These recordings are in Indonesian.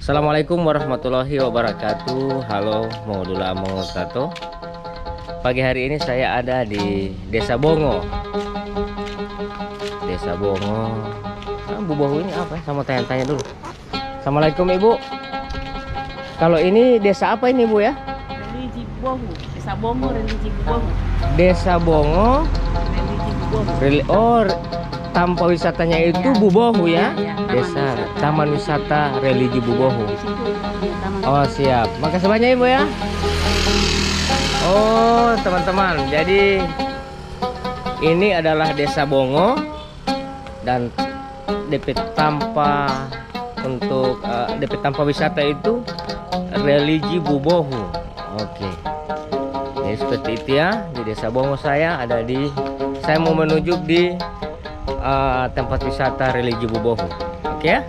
Assalamualaikum warahmatullahi wabarakatuh. Halo, Maudula Tato. Pagi hari ini saya ada di Desa Bongo. Desa Bongo. Bu Bohu ini apa? Sama tanya-tanya dulu. Assalamualaikum Ibu. Kalau ini desa apa ini Bu ya? Religi Bohu. Desa Bongo Religi Bohu. Desa Bongo. Religi Bohu. Tanpa wisatanya itu Bubohu ya? Ya, Desa Taman Wisata Religi Bubohu. Di situ di taman. Oh siap. Makasih banyak Ibu ya. Oh teman-teman, jadi ini adalah Desa Bongo dan DP tanpa untuk DP tanpa wisata itu Religi Bubohu. Oke. Jadi seperti itu ya, di Desa Bongo saya mau menuju di tempat wisata Religi Bubohu. Oke ya.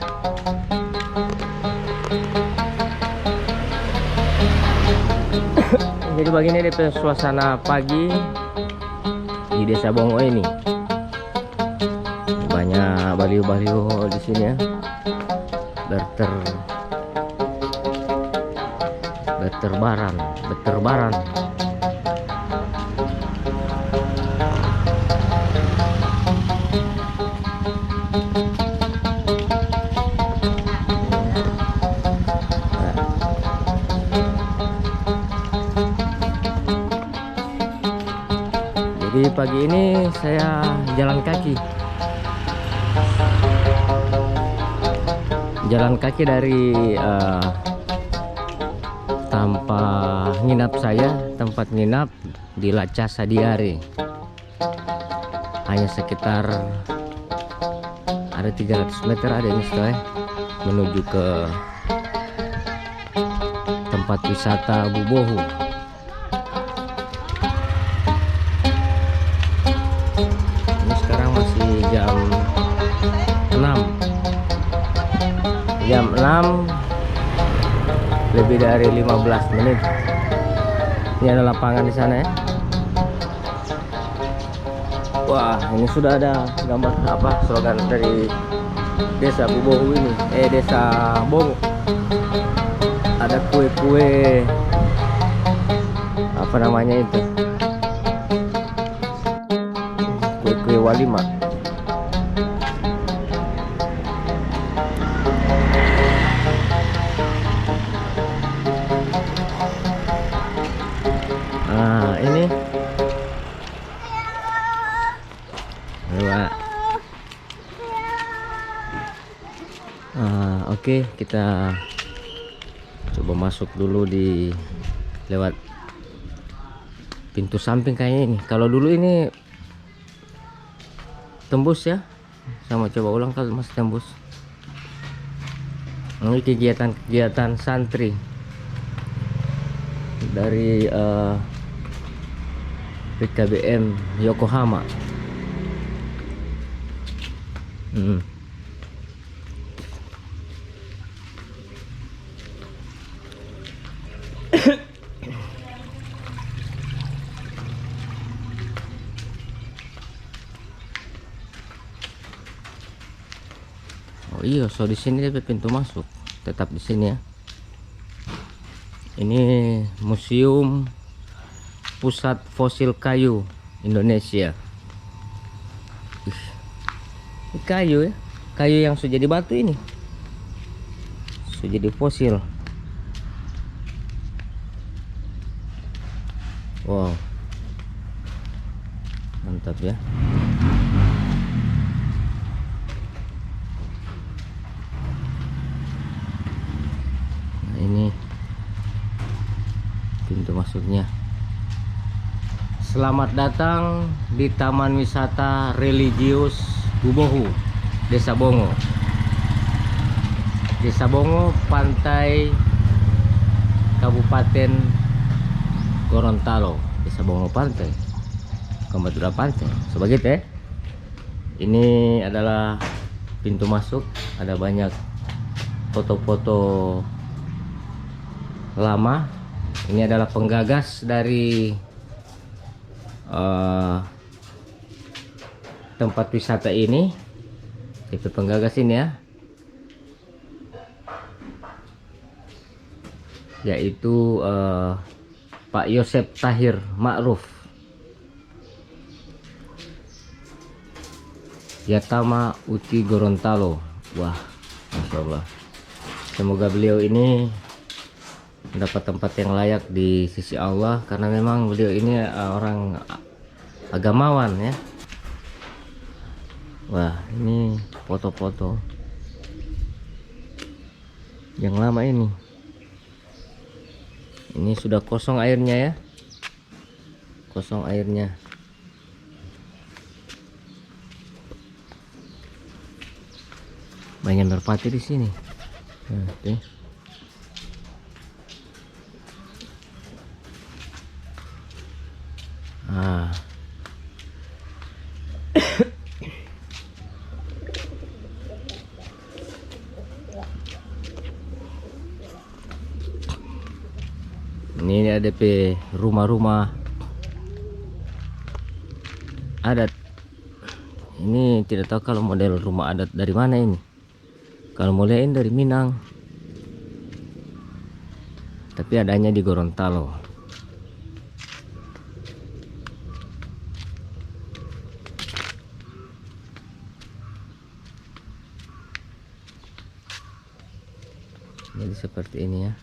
Jadi begini deh suasana pagi di Desa Bongo ini. Banyak baliho-baliho di sini ya. Berterbaran. Jadi pagi ini saya jalan kaki dari tempat nginap di Laca Sadiare. Hanya sekitar ada 300 meter ada ini setelah menuju ke tempat wisata Bubohu. Ini sekarang masih jam 6 lebih dari 15 menit. Ini ada lapangan di sana ya. Wah, ini sudah ada gambar slogan dari Desa Bubohu ini, Desa Bongo. Ada kue-kue apa namanya itu? Kue-kue walima. Nah, ini oke, kita coba masuk dulu lewat pintu samping kayaknya ini. Kalau dulu ini tembus ya. Sama coba ulang kalau masih tembus. Ini kegiatan santri dari PKBM Yokohama. Oh iya, so di sini ada pintu masuk. Tetap di sini ya. Ini Museum Pusat Fosil Kayu Indonesia. Ini kayu ya. Kayu yang sudah jadi batu ini. Sudah jadi fosil. Wow. Mantap ya. Nah, ini pintu masuknya. Selamat datang di Taman Wisata Religius Bubohu, Desa Bongo. Desa Bongo, Pantai Kabupaten Gorontalo. Desa Bongo Pantai, Kabupaten Pantai. Sebagai teh. Ini adalah pintu masuk. Ada banyak foto-foto lama. Ini adalah penggagas dari tempat wisata ini. Itu penggagas ini ya. yaitu Pak Yosep Tahir Ma'ruf, Yatama Uti Gorontalo. Wah, Masya Allah. Semoga beliau ini mendapat tempat yang layak di sisi Allah, karena memang beliau ini orang agamawan ya. Wah, ini foto-foto yang lama ini. Ini sudah kosong airnya ya. Kosong airnya. Banyak merpati di sini. Oke. Ah. Ini ada rumah-rumah adat. Ini tidak tahu kalau model rumah adat dari mana ini. Kalau mulai ini dari Minang, tapi adanya di Gorontalo. Jadi seperti ini ya.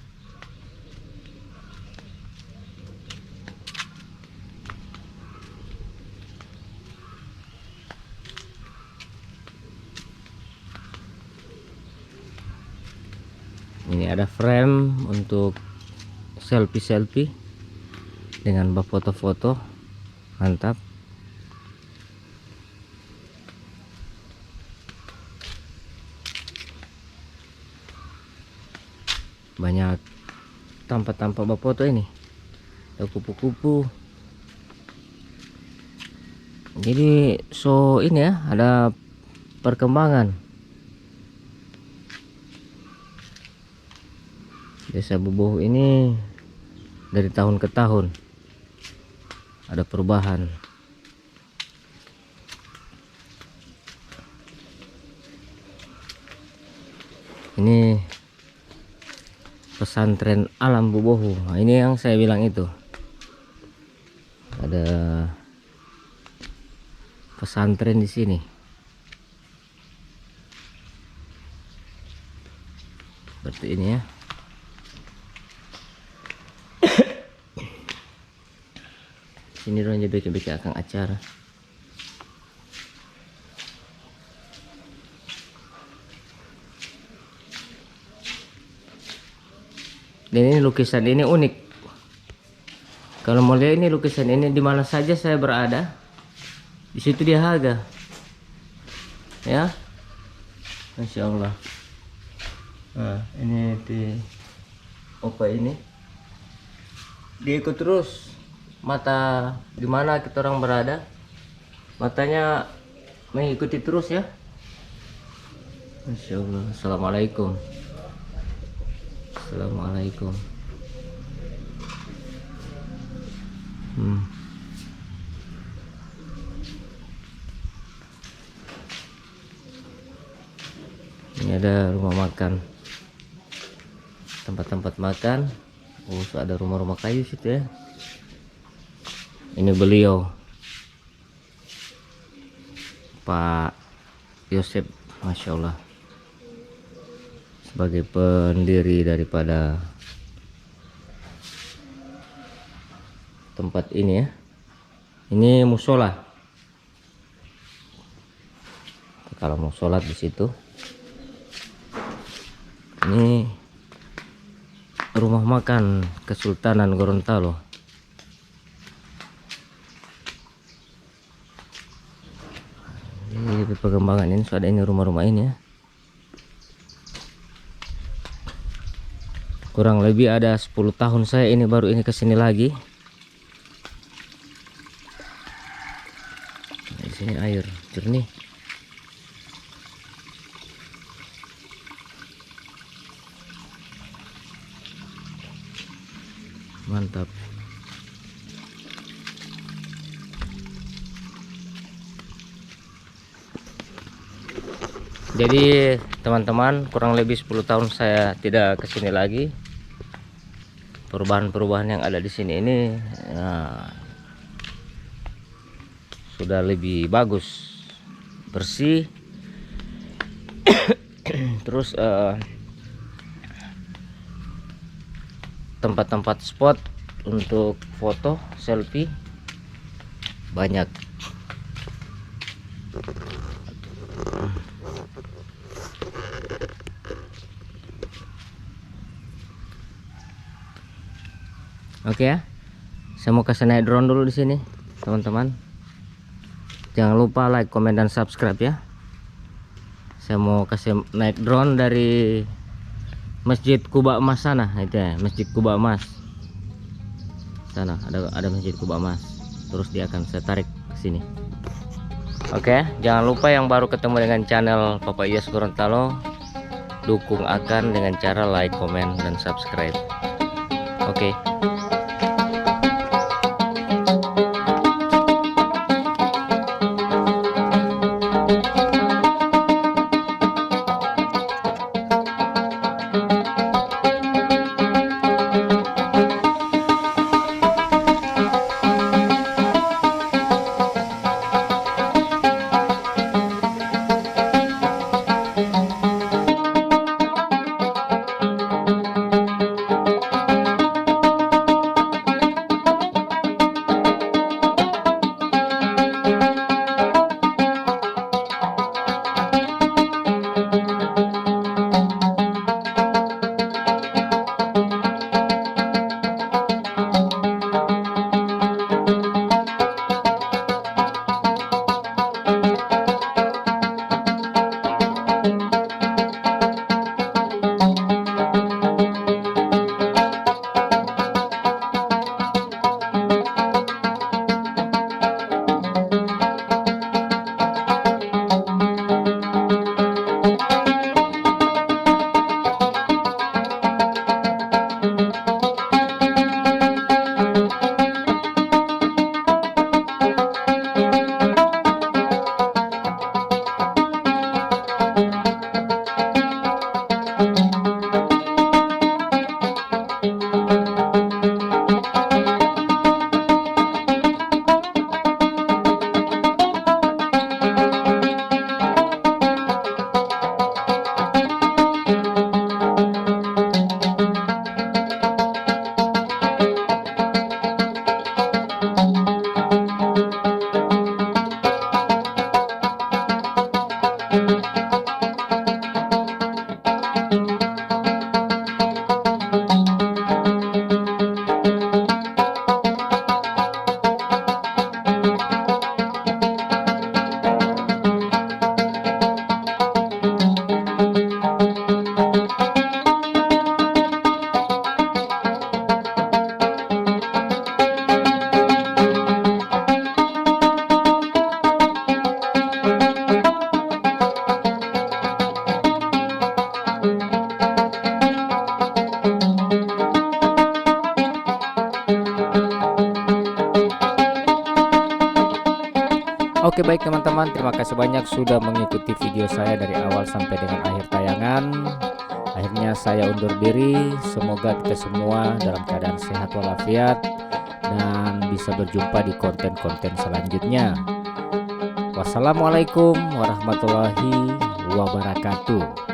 Ini ada frame untuk selfie dengan foto-foto, mantap. Banyak tampak-tampak foto ini, ada kupu-kupu. Jadi ini ya, ada perkembangan. Desa Bubohu ini dari tahun ke tahun ada perubahan. Ini pesantren alam Bubohu. Nah, ini yang saya bilang itu. Ada pesantren di sini. Seperti ini ya. Ini orang jadi bikin akan acara. Dan ini lukisan ini unik. Kalau mau lihat ini lukisan ini, di mana saja saya berada, di situ dia harga. Ya, Masya Allah. Nah, ini di apa ini? Diikut terus. Mata di mana kita orang berada, matanya mengikuti terus ya. Masya Allah. Assalamualaikum. Assalamualaikum. Ini ada rumah makan, tempat-tempat makan. Ada rumah-rumah kayu situ ya. Ini beliau Pak Yosep, Masya Allah, sebagai pendiri daripada tempat ini ya. Ini musola. Kalau mau sholat di situ. Ini rumah makan Kesultanan Gorontalo. Ini perkembangan ini sudah ini rumah-rumah ini ya. Kurang lebih ada 10 tahun saya ini baru ini kesini lagi. Di sini air jernih. Mantap. Jadi teman-teman, kurang lebih 10 tahun saya tidak kesini lagi. perubahan-perubahan yang ada di sini ini sudah lebih bagus, bersih. Terus tempat-tempat spot untuk foto selfie banyak. Oke ya, saya mau kasih naik drone dulu di sini, teman-teman. Jangan lupa like, komen, dan subscribe ya. Saya mau kasih naik drone dari Masjid Kuba Emas sana, itu ya, Masjid Kuba Emas. Sana ada Masjid Kuba Emas. Terus dia akan saya tarik ke sini. Oke, jangan lupa yang baru ketemu dengan channel Papa Iyas Gorontalo, dukung akan dengan cara like, komen, dan subscribe. Oke. Oke baik teman-teman, terima kasih banyak sudah mengikuti video saya dari awal sampai dengan akhir tayangan. Akhirnya saya undur diri. Semoga kita semua dalam keadaan sehat walafiat dan bisa berjumpa di konten-konten selanjutnya. Wassalamualaikum warahmatullahi wabarakatuh.